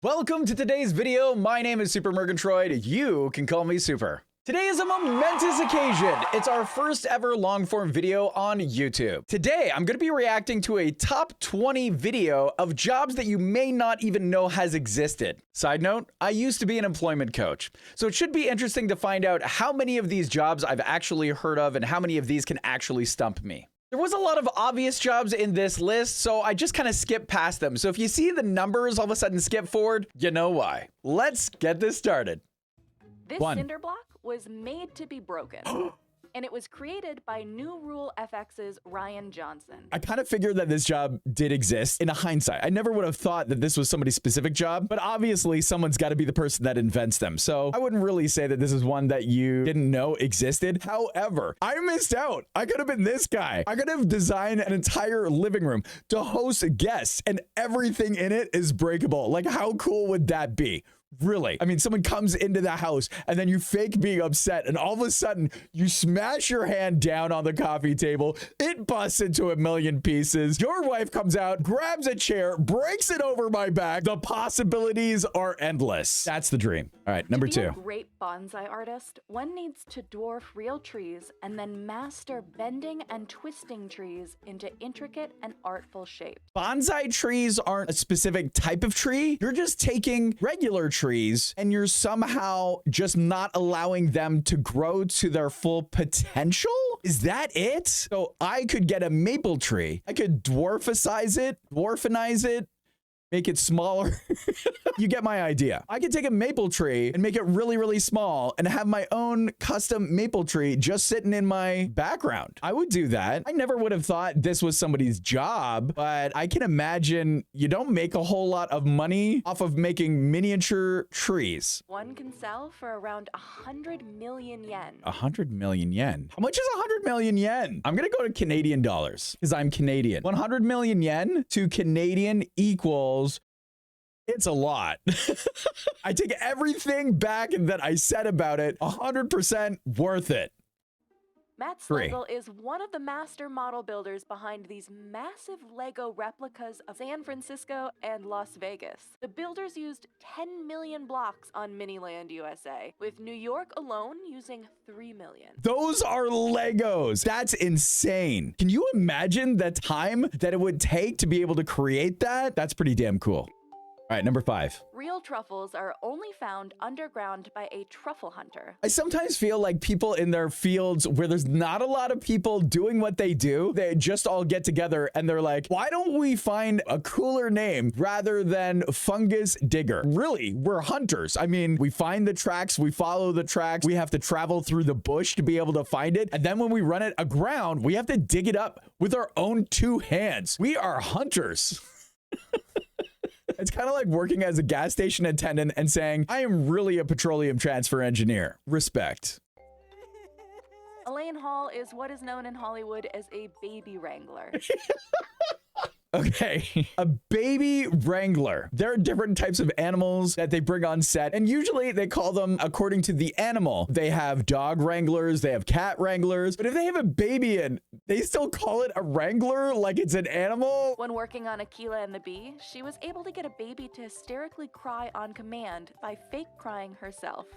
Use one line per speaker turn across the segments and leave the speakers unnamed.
Welcome to today's video. My name is Super Murgatroyd. You can call me Super. Today is a momentous occasion. It's our first ever long form video on YouTube. Today, I'm going to be reacting to a top 20 video of jobs that you may not even know has existed. Side note, I used to be an employment coach, so it should be interesting to find out how many of these jobs I've actually heard of and how many of these can actually stump me. There was a lot of obvious jobs in this list, so I just kind of skipped past them. So if you see the numbers all of a sudden skip forward, you know why. Let's get this started.
This cinder block was made to be broken. And it was created by New Rule FX's Ryan Johnson.
I kind of figured that this job did exist in hindsight. I never would have thought that this was somebody's specific job, but obviously someone's got to be the person that invents them. So I wouldn't really say that this is one that you didn't know existed. However, I missed out. I could have been this guy. I could have designed an entire living room to host guests and everything in it is breakable. Like, how cool would that be? Really? I mean, someone comes into the house and then you fake being upset and all of a sudden you smash your hand down on the coffee table. It busts into a million pieces. Your wife comes out, grabs a chair, breaks it over my back. The possibilities are endless. That's the dream. All right, number 2.
To be a great bonsai artist, one needs to dwarf real trees and then master bending and twisting trees into intricate and artful shapes.
Bonsai trees aren't a specific type of tree. You're just taking regular trees and you're somehow just not allowing them to grow to their full potential? Is that it? So I could get a maple tree. I could dwarfize it, make it smaller. You get my idea. I could take a maple tree and make it really, really small and have my own custom maple tree just sitting in my background. I would do that. I never would have thought this was somebody's job, but I can imagine you don't make a whole lot of money off of making miniature trees.
One can sell for around 100 million yen.
100 million yen? How much is 100 million yen? I'm gonna go to Canadian dollars because I'm Canadian. 100 million yen to Canadian equals it's a lot. I take everything back that I said about it. 100% worth it.
Matt Slagel is one of the master model builders behind these massive Lego replicas of San Francisco and Las Vegas. The builders used 10 million blocks on Miniland USA, with New York alone using 3 million.
Those are Legos. That's insane. Can you imagine the time that it would take to be able to create that? That's pretty damn cool. All right, number 5.
Real truffles are only found underground by a truffle hunter.
I sometimes feel like people in their fields where there's not a lot of people doing what they do, they just all get together and they're like, why don't we find a cooler name rather than fungus digger? Really, we're hunters. I mean, we find the tracks, we follow the tracks, we have to travel through the bush to be able to find it. And then when we run it aground, we have to dig it up with our own 2 hands. We are hunters. It's kind of like working as a gas station attendant and saying, I am really a petroleum transfer engineer. Respect.
Elaine Hall is what is known in Hollywood as a baby wrangler.
Okay, a baby wrangler. There are different types of animals that they bring on set, and usually they call them according to the animal. They have dog wranglers, they have cat wranglers, but if they have a baby in, they still call it a wrangler like it's an animal?
When working on Akilah and the Bee, she was able to get a baby to hysterically cry on command by fake crying herself.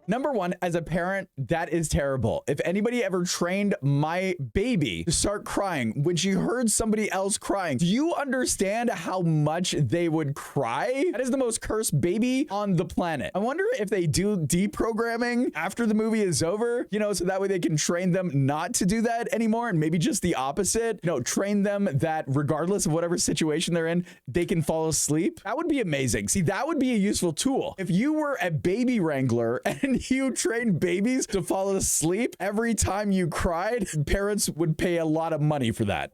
Number 1, as a parent, that is terrible. If anybody ever trained my baby to start crying when she heard somebody else crying, do you understand how much they would cry? That is the most cursed baby on the planet. I wonder if they do deprogramming after the movie is over, you know, so that way they can train them not to do that anymore and maybe just the opposite, you know, train them that regardless of whatever situation they're in, they can fall asleep. That would be amazing. See, that would be a useful tool. If you were a baby wrangler and you trained babies to fall asleep every time you cried, parents would pay a lot of money for that.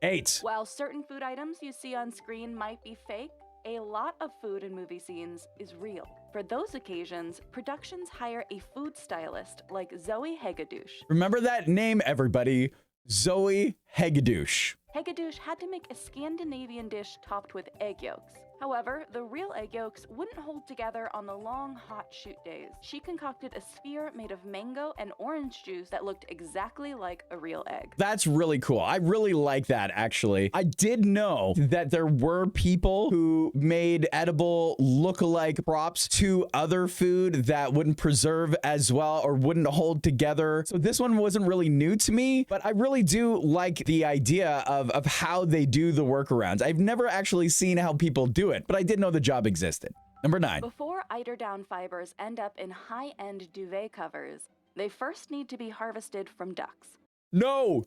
8.
While certain food items you see on screen might be fake, a lot of food in movie scenes is real. For those occasions, productions hire a food stylist like Zoe Hegedus.
Remember that name, everybody. Zoe Hegedus.
Hegedus had to make a Scandinavian dish topped with egg yolks. However, the real egg yolks wouldn't hold together on the long, hot shoot days. She concocted a sphere made of mango and orange juice that looked exactly like a real egg.
That's really cool. I really like that, actually. I did know that there were people who made edible look-alike props to other food that wouldn't preserve as well or wouldn't hold together. So this one wasn't really new to me, but I really do like the idea of how they do the workarounds. I've never actually seen how people do it, but I did know the job existed. Number 9.
Before eiderdown fibers end up in high-end duvet covers, they first need to be harvested from ducks.
No,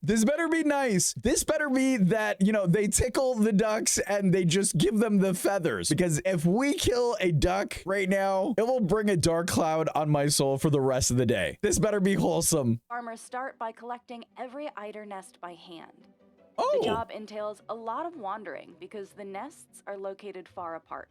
this better be nice. This better be that, they tickle the ducks and they just give them the feathers. Because if we kill a duck right now, it will bring a dark cloud on my soul for the rest of the day. This better be wholesome.
Farmers start by collecting every eider nest by hand.
Oh.
The job entails a lot of wandering because the nests are located far apart.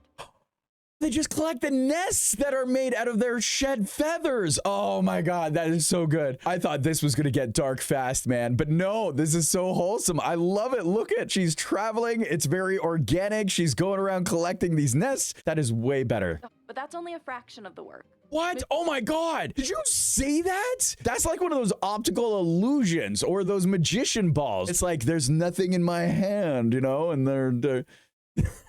They just collect the nests that are made out of their shed feathers. Oh my God, that is so good. I thought this was going to get dark fast, man. But no, this is so wholesome. I love it. Look at, she's traveling. It's very organic. She's going around collecting these nests. That is way better.
But that's only a fraction of the work.
What? Oh my God. Did you see that? That's like one of those optical illusions or those magician balls. It's like, there's nothing in my hand, and they're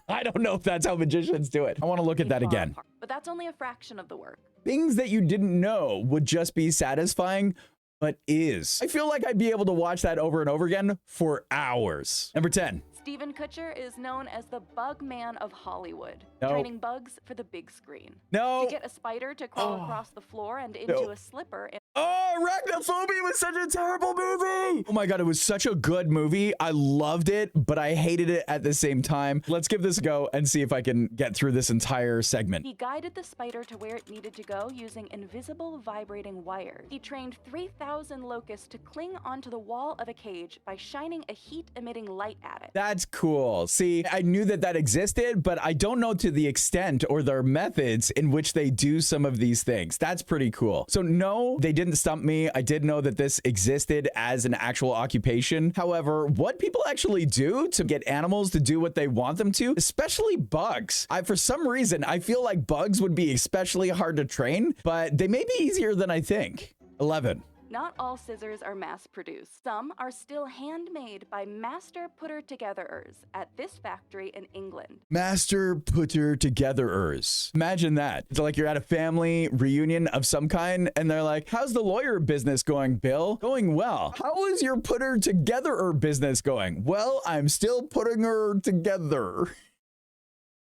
I don't know if that's how magicians do it. I want to look at that again.
Apart. But that's only a fraction of the work.
Things that you didn't know would just be satisfying, but is. I feel like I'd be able to watch that over and over again for hours. Number 10.
Steven Kutcher is known as the bug man of Hollywood,
No.
training bugs for the big screen.
No.
To get a spider to crawl across the floor and into a slipper.
Oh, Arachnophobia was such a terrible movie. Oh my God, it was such a good movie. I loved it, but I hated it at the same time. Let's give this a go and see if I can get through this entire segment.
He guided the spider to where it needed to go using invisible vibrating wires. He trained 3,000 locusts to cling onto the wall of a cage by shining a heat-emitting light at it.
That's cool. See, I knew that existed, but I don't know to the extent or their methods in which they do some of these things. That's pretty cool. So no, they didn't stump me. I did know that this existed as an actual occupation. However, what people actually do to get animals to do what they want them to, especially bugs. For some reason, I feel like bugs would be especially hard to train, but they may be easier than I think. 11.
Not all scissors are mass-produced. Some are still handmade by master putter-togetherers at this factory in England.
Master putter togetherers. Imagine that. It's like you're at a family reunion of some kind, and they're like, how's the lawyer business going, Bill? Going well. How is your putter togetherer business going? Well, I'm still putting her together.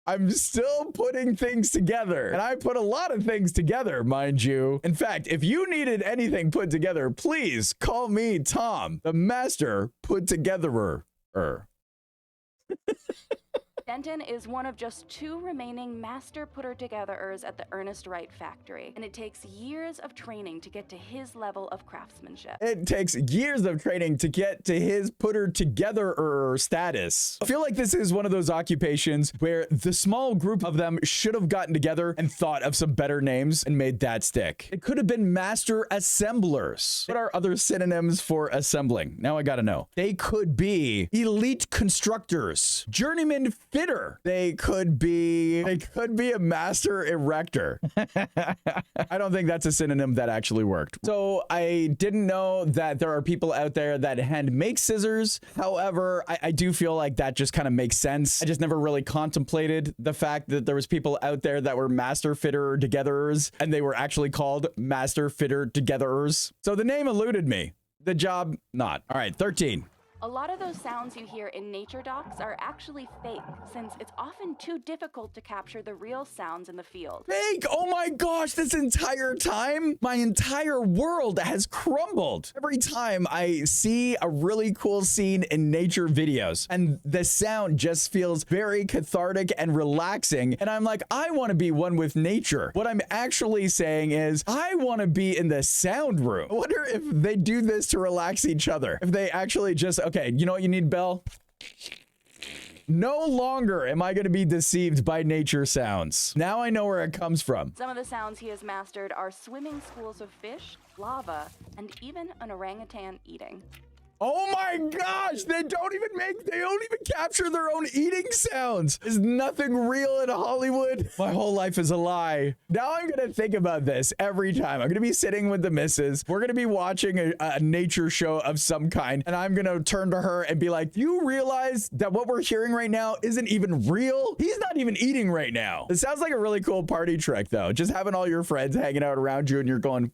I'm still putting things together, and I put a lot of things together, mind you. In fact, if you needed anything put together, please call me Tom, the master put-togetherer.
Denton is one of just 2 remaining master putter-togetherers at the Ernest Wright factory, and it takes years of training to get to his level of craftsmanship.
It takes years of training to get to his putter-togetherer status. I feel like this is one of those occupations where the small group of them should have gotten together and thought of some better names and made that stick. It could have been master assemblers. What are other synonyms for assembling? Now I gotta know. They could be elite constructors, journeyman fitter. They could be a master erector. I don't think that's a synonym that actually worked. So I didn't know that there are people out there that hand make scissors. However, I do feel like that just kind of makes sense. I just never really contemplated the fact that there was people out there that were master fitter togetherers and they were actually called master fitter togetherers. So the name eluded me. The job, not. All right, 13.
A lot of those sounds you hear in nature docs are actually fake, since it's often too difficult to capture the real sounds in the field.
Fake? Oh my gosh, this entire time, my entire world has crumbled. Every time I see a really cool scene in nature videos, and the sound just feels very cathartic and relaxing, and I'm like, I want to be one with nature. What I'm actually saying is, I want to be in the sound room. I wonder if they do this to relax each other. If they actually just, okay, you know what you need, Belle? No longer am I going to be deceived by nature sounds. Now I know where it comes from.
Some of the sounds he has mastered are swimming schools of fish, lava, and even an orangutan eating.
Oh my gosh, they don't even capture their own eating sounds. Is nothing real in Hollywood? My whole life is a lie. Now I'm gonna think about this every time. I'm gonna be sitting with the missus. We're gonna be watching a nature show of some kind, and I'm gonna turn to her and be like, do you realize that what we're hearing right now isn't even real? He's not even eating right now. It sounds like a really cool party trick though. Just having all your friends hanging out around you and you're going,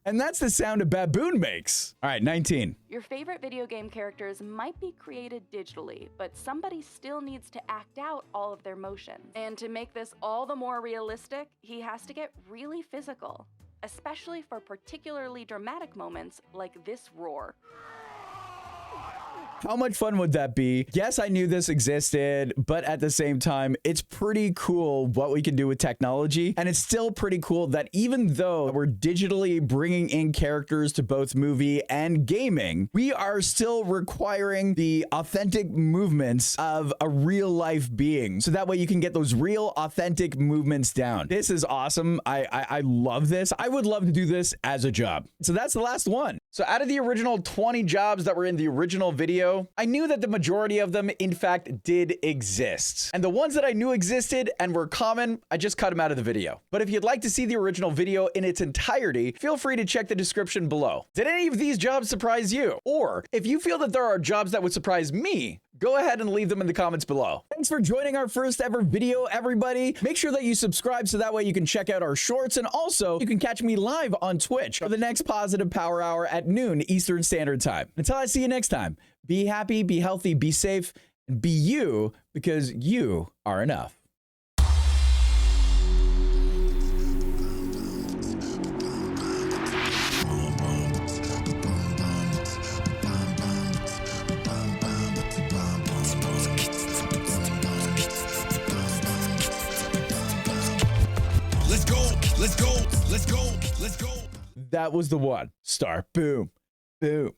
and that's the sound a baboon makes. All right, 19.
Your favorite video game characters might be created digitally, but somebody still needs to act out all of their motions. And to make this all the more realistic, he has to get really physical, especially for particularly dramatic moments like this roar.
How much fun would that be? Yes, I knew this existed, but at the same time, it's pretty cool what we can do with technology. And it's still pretty cool that even though we're digitally bringing in characters to both movie and gaming, we are still requiring the authentic movements of a real life being. So that way you can get those real authentic movements down. This is awesome. I love this. I would love to do this as a job. So that's the last one. So out of the original 20 jobs that were in the original video, I knew that the majority of them, in fact, did exist. And the ones that I knew existed and were common, I just cut them out of the video. But if you'd like to see the original video in its entirety, feel free to check the description below. Did any of these jobs surprise you? Or if you feel that there are jobs that would surprise me, go ahead and leave them in the comments below. Thanks for joining our first ever video, everybody. Make sure that you subscribe so that way you can check out our shorts, and also you can catch me live on Twitch for the next Positive Power Hour at noon Eastern Standard Time. Until I see you next time, be happy, be healthy, be safe, and be you, because you are enough. Let's go. That was the one. Star. Boom. Boom.